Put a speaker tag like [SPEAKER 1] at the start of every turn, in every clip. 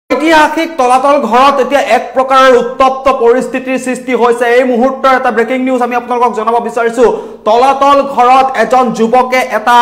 [SPEAKER 1] ঐতিহাসিক তলাতল ঘৰত এতিয়া এক প্ৰকাৰৰ উত্তপ্ত পৰিস্থিতিৰ সৃষ্টি হৈছে। এই মুহূৰ্তৰ এটা ব্ৰেকিং নিউজ আমি আপোনালোকক জনাব বিচাৰিছো। তলাতল ঘৰত এজন যুৱকে এটা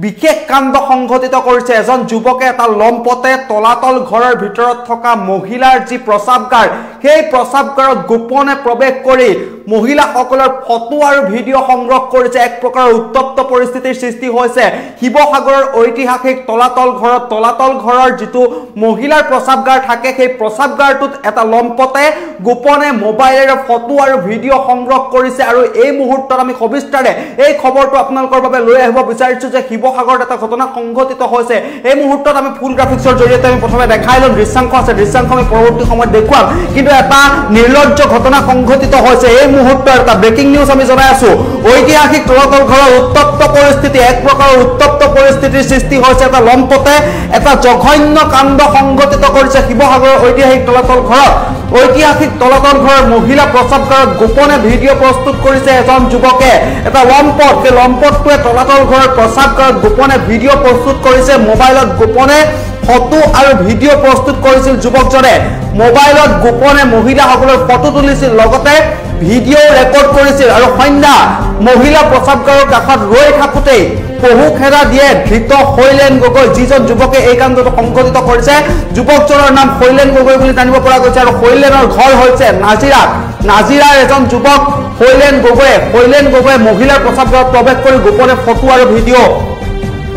[SPEAKER 1] বিশেষ কাণ্ড সংঘটিত কৰিছে। এজন যুৱকে এটা লম্পতে তলাতল ঘৰৰ ভিতৰত থকা মহিলাৰ যি প্ৰস্ৰাৱগাৰ, সেই প্ৰস্ৰাৱগাৰত গোপনে প্ৰৱেশ কৰি মহিলাসকলৰ ফটো আৰু ভিডিঅ' সংগ্ৰহ কৰিছে। এক প্ৰকাৰৰ উত্তপ্ত পৰিস্থিতিৰ সৃষ্টি হৈছে শিৱসাগৰৰ ঐতিহাসিক তলাতল ঘৰত। তলাতল ঘৰৰ যিটো মহিলাৰ প্ৰস্ৰাৱগাৰ থাকে, সেই প্ৰস্ৰাৱগাৰটোত এটা লম্পতে গোপনে মোবাইলেৰে ফটো আৰু ভিডিঅ' সংগ্ৰহ কৰিছে। আৰু এই মুহূৰ্তত আমি সবিস্তাৰে এই খবৰটো আপোনালোকৰ বাবে লৈ আহিব বিচাৰিছো যে শিৱসাগৰত এটা ঘটনা সংঘটিত হৈছে। এই মুহূৰ্তত আমি ফুল গ্ৰাফিক্সৰ জৰিয়তে আমি প্ৰথমে দেখাই লম। দৃশ্যাংশ আছে, দৃশ্যাংশ আমি পৰৱৰ্তী সময়ত দেখুৱাম। কিন্তু এটা নিৰ্লজ্জ ঘটনা সংঘটিত হৈছে। এই মুহূৰ্তৰ এটা ব্ৰেকিং নিউজ আমি জনাই আছো। ঐতিহাসিক তলাতল ঘৰৰ উত্তপ্ত পৰিস্থিতি, এক প্ৰকাৰৰ উত্তপ্ত পৰিস্থিতিৰ সৃষ্টি হৈছে। এটা লম্পতে এটা জঘন্য কাণ্ড সংঘটিত কৰিছে শিৱসাগৰৰ ঐতিহাসিক তলাতল ঘৰত। ঐতিহাসিক তলাতল ঘৰৰ মহিলা প্ৰস্ৰাৱগাৰত গোপনে ভিডিঅ' প্ৰস্তুত কৰিছে এজন যুৱকে। এটা লম্পট, সেই লম্পটটোৱে তলাতল ঘৰৰ প্ৰস্ৰাৱগাৰত গোপনে ভিডিঅ' প্ৰস্তুত কৰিছে। মোবাইলত গোপনে ফটো আৰু ভিডিঅ' প্ৰস্তুত কৰিছিল যুৱকজনে। মোবাইলত গোপনে মহিলাসকলৰ ফটো তুলিছিল, লগতে ভিডিঅ' ৰেকৰ্ড কৰিছিল। আৰু সন্ধ্যা মহিলা প্ৰস্ৰাৱগাৰৰ কাষত ৰৈ থাকোঁতেই পহু খেদা দিয়ে ধৃত শৈলেন গগৈ, যিজন যুৱকে এই কাণ্ডটো সংঘটিত কৰিছে। যুৱকজনৰ নাম শৈলেন গগৈ বুলি জানিব পৰা গৈছে। আৰু শৈলেনৰ ঘৰ হৈছে নাজিৰাত। নাজিৰাৰ এজন যুৱক শৈলেন গগৈয়ে মহিলাৰ প্ৰস্ৰাৱগাৰত প্ৰৱেশ কৰি গোপনে ফটো আৰু ভিডিঅ'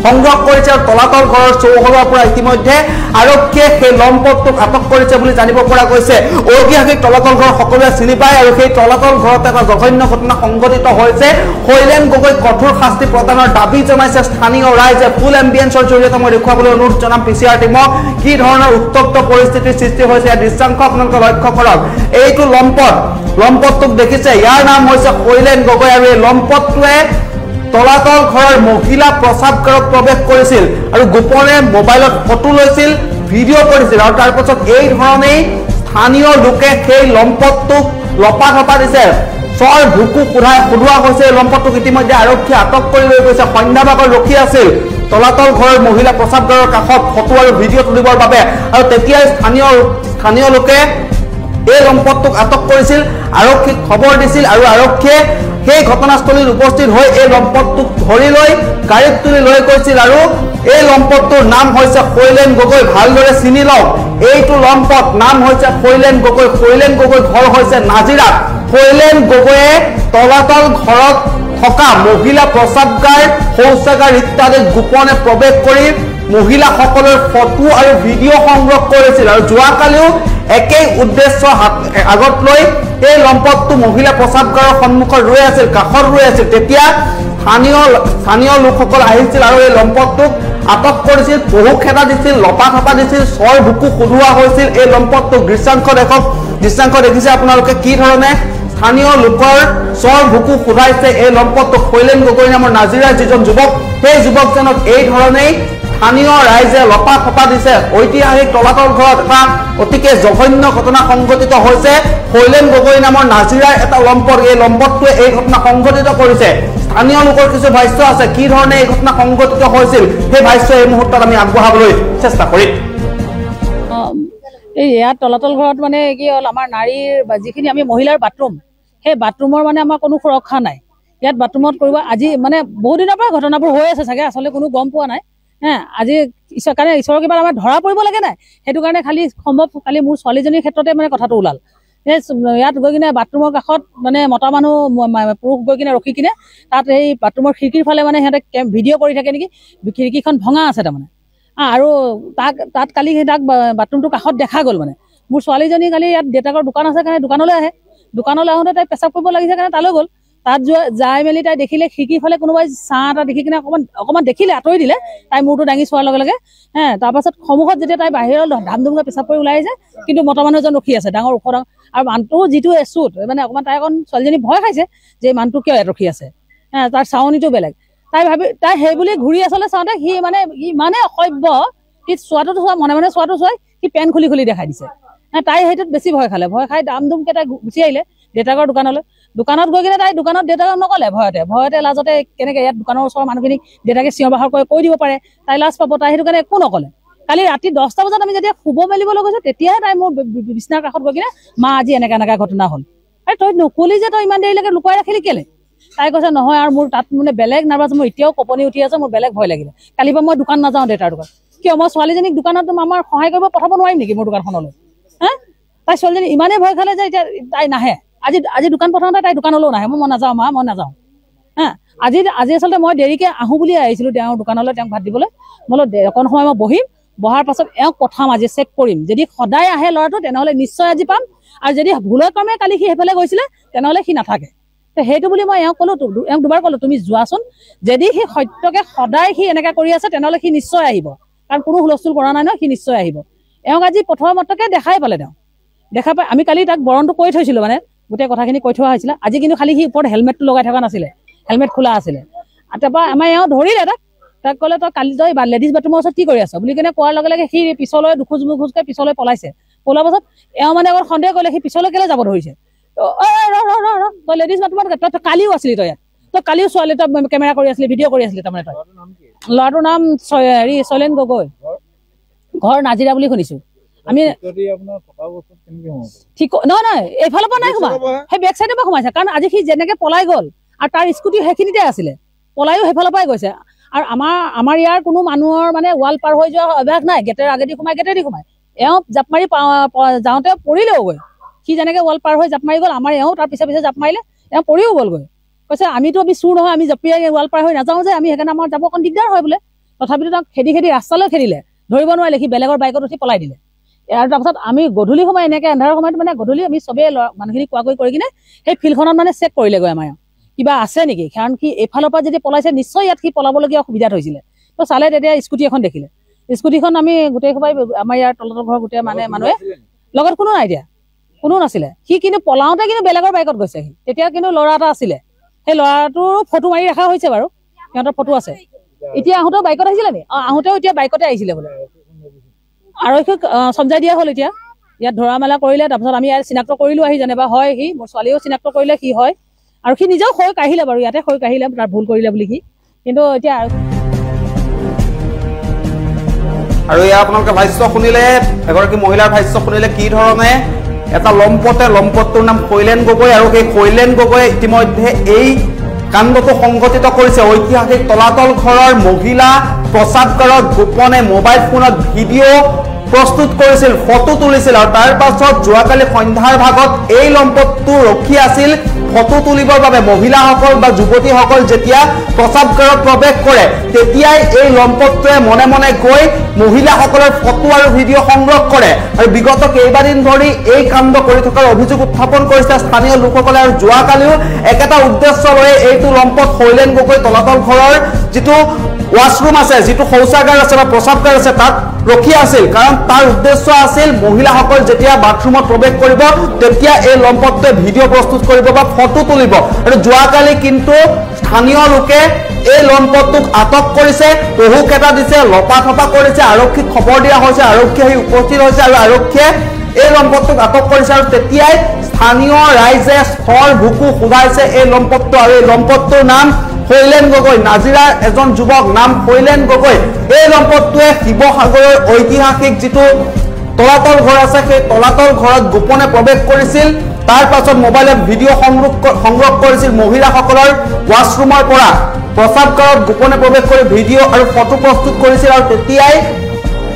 [SPEAKER 1] সংগ্ৰহ কৰিছে। আৰু তলাতল ঘৰৰ চৌহদৰ পৰা ইতিমধ্যে আৰক্ষীয়ে সেই লম্পটটোক আটক কৰিছে বুলি জানিব পৰা গৈছে। ঐতিহাসিক তলাতল ঘৰ সকলোৱে চিনি পায় আৰু সেই তলাতল ঘৰত এটা জঘন্য ঘটনা সংঘটিত হৈছে। শৈলেন গগৈক কঠোৰ শাস্তি প্ৰদানৰ দাবী জনাইছে স্থানীয় ৰাইজে। ফুল এম্বিয়েন্সৰ জৰিয়তে মই দেখুৱাবলৈ অনুৰোধ জনাম PCR টিমক কি ধৰণৰ উত্তপ্ত পৰিস্থিতিৰ সৃষ্টি হৈছে। ইয়াৰ দৃশ্যাংশ আপোনালোকে লক্ষ্য কৰক। এইটো লম্পটটোক দেখিছে, ইয়াৰ নাম হৈছে শৈলেন গগৈ। আৰু এই লম্পটটোৱে তলাতল ঘৰৰ মহিলা প্ৰস্ৰাৱগাৰত প্ৰৱেশ কৰিছিল আৰু গোপনে মোবাইলত ফটো লৈছিল, ভিডিঅ' কৰিছিল। আৰু তাৰ পাছত এই ধৰণেই স্থানীয় লোকে সেই লম্পটটোক লপাথপা দিছে। চৰ ভুকু সোধোৱা হৈছে। এই লম্পটটোক ইতিমধ্যে আৰক্ষীয়ে আটক কৰি লৈ গৈছে। সন্ধ্যাভাগত ৰখি আছিল তলাতল ঘৰৰ মহিলা প্ৰস্ৰাৱগাৰৰ কাষত ফটো আৰু ভিডিঅ' তুলিবৰ বাবে। আৰু তেতিয়াই স্থানীয় লোকে এই লম্পটটোক আটক কৰিছিল, আৰক্ষীক খবৰ দিছিল। আৰু আৰক্ষীয়ে সেই ঘটনাস্থলীত উপস্থিত হৈ এই লম্পটটোক ধৰি লৈ গাড়ীত তুলি লৈ গৈছিল। আৰু এই লম্পটটোৰ নাম হৈছে শৈলেন গগৈ। ভালদৰে চিনি লওক, এইটো লম্পট নাম হৈছে শৈলেন গগৈ। শৈলেন গগৈ ঘৰ হৈছে নাজিৰাত। শৈলেন গগৈয়ে তলাতল ঘৰত থকা মহিলা প্ৰস্ৰাৱগাৰ, শৌচাগাৰ ইত্যাদিত গোপনে প্ৰৱেশ কৰি মহিলাসকলৰ ফটো আৰু ভিডিঅ' সংগ্ৰহ কৰিছিল। আৰু যোৱাকালিও একেই উদ্দেশ্য আগত লৈ এই লম্পটটো মহিলা প্ৰস্ৰাৱগাৰৰ সন্মুখত ৰৈ আছিল, কাষত ৰৈ আছিল। তেতিয়া স্থানীয় লোকসকল আহিছিল আৰু এই লম্পটটোক আটক কৰিছিল, পহু খেদা দিছিল, লপাথপা দিছিল, চৰ ভুকু সোধোৱা হৈছিল এই লম্পটটোক। দৃশ্যাংশ দেখক, দৃশ্যাংশ দেখিছে আপোনালোকে কি ধৰণে স্থানীয় লোকৰ চৰ ভুকু সোধাইছে এই লম্পটটোক। শৈলেন গগৈ নামৰ নাজিৰাৰ যিজন যুৱক, সেই যুৱকজনক এই ধৰণেই স্থানীয় ৰাইজে লপাথপা দিছে। ঐতিহাসিক তলাতল ঘৰত এটা অতিকে জঘন্য ঘটনা সংঘটিত হৈছে। শৈলেন গগৈ নামৰ নাজিৰাৰ এটা লম্পট, এই লম্পটটোৱে এই ঘটনা সংঘটিত কৰিছে। স্থানীয় লোকৰ কিছু ভাষ্য আছে কি ধৰণে এই ঘটনা সংঘটিত হৈছিল, সেই ভাষ্য এই মুহূৰ্তত আমি আগবঢ়াবলৈ চেষ্টা কৰিম।
[SPEAKER 2] এই ইয়াত তলাতল ঘৰত মানে কি হ'ল, আমাৰ নাৰীৰ যিখিনি আমি মহিলাৰ বাথৰুম, সেই বাথৰুমৰ মানে আমাৰ কোনো সুৰক্ষা নাই। ইয়াত বাথৰুমত কৰিব আজি মানে বহু দিনৰ পৰা ঘটনাবোৰ হৈ আছে চাগে, আচলতে কোনো গম পোৱা নাই। আজি কাৰণে ঈশ্বৰৰ কিবা আমাৰ ধৰা পৰিব লাগে নাই, সেইটো কাৰণে খালি সম্ভৱ কালি মোৰ ছোৱালীজনীৰ ক্ষেত্ৰতে মানে কথাটো ওলাল। ইয়াত গৈ কিনে বাথৰুমৰ কাষত মানে মতা মানুহ পুৰুষ গৈ কিনে ৰখি কিনে তাত সেই বাথৰুমৰ খিৰিকীৰ ফালে মানে সিহঁতে ভিডিঅ' কৰি থাকে নেকি, খিৰিকীখন ভঙা আছে তাৰমানে। আৰু তাত কালি তাক বাথৰুমটোৰ কাষত দেখা গ'ল। মানে মোৰ ছোৱালীজনী কালি ইয়াত দেউতাকৰ দোকান আছে কাৰণে দোকানলৈ আহে, দোকানলৈ আহোঁতে তাই পেচাব কৰিব লাগিছে কাৰণে তালৈ গ'ল। তাত যাই মেলি তাই দেখিলে খিৰিকীৰ ফালে কোনোবাই ছাঁ এটা দেখি কিনে অকণমান দেখিলে, আঁতৰি দিলে। তাই মূৰটো দাঙি চোৱাৰ লগে লগে তাৰপাছত সন্মুখত যেতিয়া তাই বাহিৰত ধাম ধুমকৈ পেচাব কৰি ওলাই আহিছে, কিন্তু মতা মানুহ এজন ৰখি আছে, ডাঙৰ ওখ ডাঙৰ। আৰু মানুহটো যিটো এচুত মানে অকণমান, তাই অকণ ছোৱালীজনী ভয় খাইছে যে মানুহটো কিয় ইয়াত ৰখি আছে। তাৰ চাৱনিটো বেলেগ। তাই সেই বুলি ঘূৰি আচলতে চাওঁতে সি মানে ইমানে অসভ্য, সি চোৱাটোতো চোৱা, মনে মনে চোৱাটো চোৱাই সি পেন খুলি দেখাই দিছে। তাই সেইটোত বেছি ভয় খালে। ভয় খাই দাম ধুমকৈ তাই গুচি আহিলে দেউতাকৰ দোকানলৈ। দোকানত গৈ কিনে তাই দোকানত দেউতাকক নকলে, ভয়তে লাজতে কেনেকে ইয়াত দোকানৰ ওচৰৰ মানুহখিনিক দেউতাকে চিঞৰ বাখৰ কৰি কৈ দিব পাৰে, তাই লাজ পাব, তাই সেইটো কাৰণে একো নকলে। কালি ৰাতি 10টা বজাত আমি যেতিয়া শুব মেলিবলৈ গৈছো তেতিয়াহে তাই মোৰ বিছনাৰ কাষত গৈ কিনে মা আজি এনেকা ঘটনা হ'ল আৰে তই নকলি যে তই ইমান দেৰিলৈকে লুকুৱাই ৰাখিলি কেলে তাই কৈছে নহয় আৰু মোৰ তাত মানে বেলেগ নাৰ্ভাছ মোৰ এতিয়াও কপনি উঠি আছে মোৰ বেলেগ ভয় লাগিলে কালিৰ পৰা মই দোকান নাযাওঁ দেউতাৰ দোকান কিয় মই ছোৱালীজনীক দোকানত আমাৰ সহায় কৰিব পঠাব নোৱাৰিম নেকি মোৰ দোকানখনলৈ হা তাই ছোৱালীজনী ইমানেই ভয় খালে যে এতিয়া তাই নাহে আজি দোকান পঠাওঁতে তাই দোকানলৈও নাহে মই নাযাওঁ মা মই নাযাওঁ হা আজি আচলতে মই দেৰিকে আহোঁ বুলি আহিছিলোঁ তেওঁৰ দোকানলৈ তেওঁক ভাত দিবলৈ বোলো অকণ সময় মই বহিম বহাৰ পাছত এওঁক পঠাম আজি চেক কৰিম যদি সদায় আহে ল'ৰাটো তেনেহ'লে নিশ্চয় আজি পাম আৰু যদি ভুলৰ ক্ৰমে কালি সি সেইফালে গৈছিলে তেনেহ'লে সি নাথাকে সেইটো বুলি মই এওঁক ক'লো এওঁক দুবাৰ ক'লো তুমি যোৱাচোন যদি সি সত্যকে সদায় সি এনেকৈ কৰি আছে তেনেহ'লে সি নিশ্চয় আহিব কাৰণ কোনো হুলস্থুল কৰা নাই ন সি নিশ্চয় আহিব এওঁক আজি প্ৰথমতে দেখাই পালে তেওঁ দেখা পাই আমি কালি তাক বৰণটো কৈ থৈছিলোঁ মানে গোটেই কথাখিনি কৈ থোৱা হৈছিলে আজি কিন্তু খালি সি ওপৰত হেলমেটটো লগাই থকা নাছিলে হেলমেট খোলা আছিলে তাৰপৰা আমাৰ এওঁ ধৰিলে তাক ক'লে তই কালি তই লেডিজ বাথৰুমৰ ওচৰত কি কৰি আছ বুলি কেনে কোৱাৰ লগে লগে সি পিছলৈ দুখোজকৈ পিছলৈ পলাইছে পলোৱাৰ পাছত এওঁ মানে আগত সন্দেহ কৰিলে সি পিছলৈ কেলৈ যাব ধৰিছে তই লেডিজ বাথৰুমত তই কালিও আছিলি তই ইয়াত তই কালিও ছোৱালী তই কেমেৰা কৰি আছিলি ভিডিঅ' কৰি আছিলি তাৰমানে তই ল'ৰাটোৰ নাম শৈলেন গগৈ ঘৰ নাজিৰা বুলি শুনিছো আমি ঠিক নহয় এইফালৰ পৰা নাই সোমা সেই বেক চাইডৰ পৰা সোমাইছে কাৰণ আজি সি যেনেকে পলাই গ'ল আৰু তাৰ স্কুটি সেইখিনিতে আছিলে পলাইও সেইফালৰ পৰাই গৈছে আৰু আমাৰ ইয়াৰ কোনো মানুহৰ মানে ৱাল পাৰ হৈ যোৱা অভ্যাস নাই গেটেৰ আগেদি সোমাই এওঁ জাপ মাৰি যাওঁতে পৰিলেও গৈ সি যেনেকে ৱাল পাৰ হৈ জাপ মাৰি গ'ল আমাৰ এওঁ তাৰ পিছে জাপ মাৰিলে এওঁ পৰিও গ'লগৈ কৈছে আমি চুৰ নহয় আমি জঁপিয়াই ৱাল পাৰ হৈ নাযাওঁ যে আমি সেইকাৰণে আমাৰ যাব অকণ দিগদাৰ হয় বোলে তথাপিতো তাক খেদি ৰাস্তালৈ খেদিলে ধৰিব নোৱাৰিলে সি বেলেগৰ বাইকত উঠি পলাই দিলে আৰু তাৰপিছত আমি গধূলি সময় এনেকৈ এন্ধাৰৰ সময়ত মানে গধূলি আমি চবেই মানুহখিনি কোৱাকৈ কৰি কিনে সেই ফিল্ডখনত মানে চেক কৰিলেগৈ আমাৰ কিবা আছে নেকি কাৰণ কি এইফালৰ পৰা যদি পলাইছে নিশ্চয় ইয়াত সি পলাবলগীয়া সুবিধাত হৈছিলে তো চালে তেতিয়া স্কুটি এখন দেখিলে স্কুটিখন আমি গোটেই সবাই আমাৰ ইয়াৰ তলৰ ঘৰ গোটেই মানুহে লগত কোনো নাই দিয়া কোনো নাছিলে সি কিন্তু পলাওঁতে কিন্তু বেলেগৰ বাইকত গৈছে সি তেতিয়া কিন্তু ল'ৰা এটা আছিলে সেই ল'ৰাটোৰ ফটো মাৰি ৰখা হৈছে বাৰু সিহঁতৰ ফটো আছে এতিয়া আহোঁতেও বাইকত আহিছিলে নি আহোঁতেও এতিয়া বাইকতে আহিছিলে বোলে আৰক্ষীক চমজাই দিয়া হ'ল এতিয়া ইয়াত ধৰা মেলা কৰিলে তাৰপিছত আমি ইয়াত চিনাক্ত কৰিলোঁ আহি যেনিবা হয় সি মোৰ ছোৱালীয়েও চিনাক্ত কৰিলে সি হয় আৰু সি নিজেও হৈ কাঢ়িলে বাৰু ইয়াতে হৈ কাঢ়িলে তাৰ ভুল কৰিলে বুলি সি কিন্তু এতিয়া
[SPEAKER 1] আৰু এয়া আপোনালোকে ভাষ্য শুনিলে এগৰাকী মহিলাৰ ভাষ্য শুনিলে কি ধৰণে এটা লম্পটটোৰ নাম শৈলেন গগৈ আৰু সেই শৈলেন গগৈয়ে ইতিমধ্যে এই কাণ্ডটো সংঘটিত কৰিছে ঐতিহাসিক তলাতল ঘৰৰ মহিলা প্ৰস্ৰাৱগাৰত গোপনে মোবাইল ফোনত ভিডিঅ' প্ৰস্তুত কৰিছিল ফটো তুলিছিল আৰু তাৰ পাছত যোৱাকালি সন্ধ্যাৰ ভাগত এই লম্পটটো ৰখি আছিল ফটো তুলিবৰ বাবে মহিলাসকল বা যুৱতীসকল যেতিয়া প্ৰস্ৰাৱগাৰত প্ৰৱেশ কৰে তেতিয়াই এই লম্পটটোৱে মনে মনে গৈ মহিলাসকলৰ ফটো আৰু ভিডিঅ' সংগ্ৰহ কৰে আৰু বিগত কেইবাদিন ধৰি এই কাণ্ড কৰি থকাৰ অভিযোগ উত্থাপন কৰিছে স্থানীয় লোকসকলে আৰু যোৱাকালিও একেটা উদ্দেশ্য লৈ এইটো লম্পট শৈলেন গগৈ তলাতল ঘৰৰ যিটো ৱাশৰুম আছে যিটো শৌচাগাৰ আছে বা প্ৰস্ৰাৱগাৰ আছে তাত ৰখি আছিল কাৰণ তাৰ উদ্দেশ্য আছিল মহিলাসকল যেতিয়া বাথৰুমত প্ৰৱেশ কৰিব তেতিয়া এই লম্পটটোৱে ভিডিঅ' প্ৰস্তুত কৰিব বা ফটো তুলিব আৰু যোৱাকালি কিন্তু স্থানীয় লোকে এই লম্পটটোক আটক কৰিছে বহুকেইটা দিছে লপাথপা কৰিছে আৰক্ষীক খবৰ দিয়া হৈছে আৰক্ষী আহি উপস্থিত হৈছে আৰু আৰক্ষীয়ে এই লম্পটটোক আটক কৰিছে আৰু তেতিয়াই স্থানীয় ৰাইজে স্থল ভুকু সোধাইছে এই লম্পটটো আৰু এই লম্পটটোৰ নাম শৈলেন গগৈ নাজিৰাৰ এজন যুৱক নাম শৈলেন গগৈ এই লম্পটটোৱে শিৱসাগৰৰ ঐতিহাসিক যিটো তলাতল ঘৰ আছে সেই তলাতল ঘৰত গোপনে প্ৰৱেশ কৰিছিল তাৰ পাছত মোবাইলত ভিডিঅ' সংগ্ৰহ কৰিছিল মহিলাসকলৰ ৱাশৰুমৰ পৰা প্ৰস্ৰাৱগাৰত গোপনে প্ৰৱেশ কৰি ভিডিঅ' আৰু ফটো প্ৰস্তুত কৰিছিল আৰু তেতিয়াই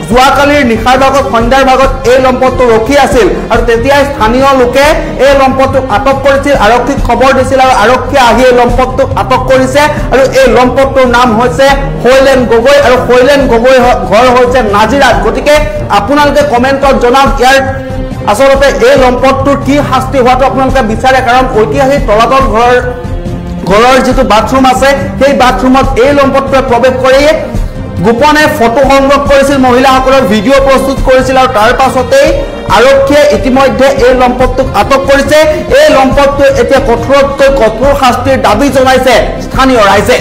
[SPEAKER 1] যোৱাকালিৰ নিশাৰ ভাগত সন্ধ্যাৰ ভাগত এই লম্পটটো ৰখি আছিল আৰু তেতিয়াই স্থানীয় লোকে এই লম্পটটোক আটক কৰিছিল আৰক্ষীক খবৰ দিছিল আৰু আৰক্ষীয়ে আহি এই লম্পটটোক আটক কৰিছে আৰু এই লম্পটটোৰ নাম হৈছে শৈলেন গগৈ আৰু শৈলেন গগৈ ঘৰ হৈছে নাজিৰাত গতিকে আপোনালোকে কমেণ্টত জনাওক ইয়াৰ আচলতে এই লম্পটটোৰ কি শাস্তি হোৱাটো আপোনালোকে বিচাৰে কাৰণ ঐতিহাসিক তলাতল ঘৰৰ যিটো বাথৰুম আছে সেই বাথৰুমত এই লম্পটটোৱে প্ৰৱেশ কৰি গোপনে ফটো সংগ্ৰহ কৰিছিল মহিলাসকলৰ ভিডিঅ' প্ৰস্তুত কৰিছিল আৰু তাৰ পাছতেই আৰক্ষীয়ে ইতিমধ্যে এই লম্পটটোক আটক কৰিছে এই লম্পটটোৱে এতিয়া কঠোৰতকৈ কঠোৰ শাস্তিৰ দাবী জনাইছে স্থানীয় ৰাইজে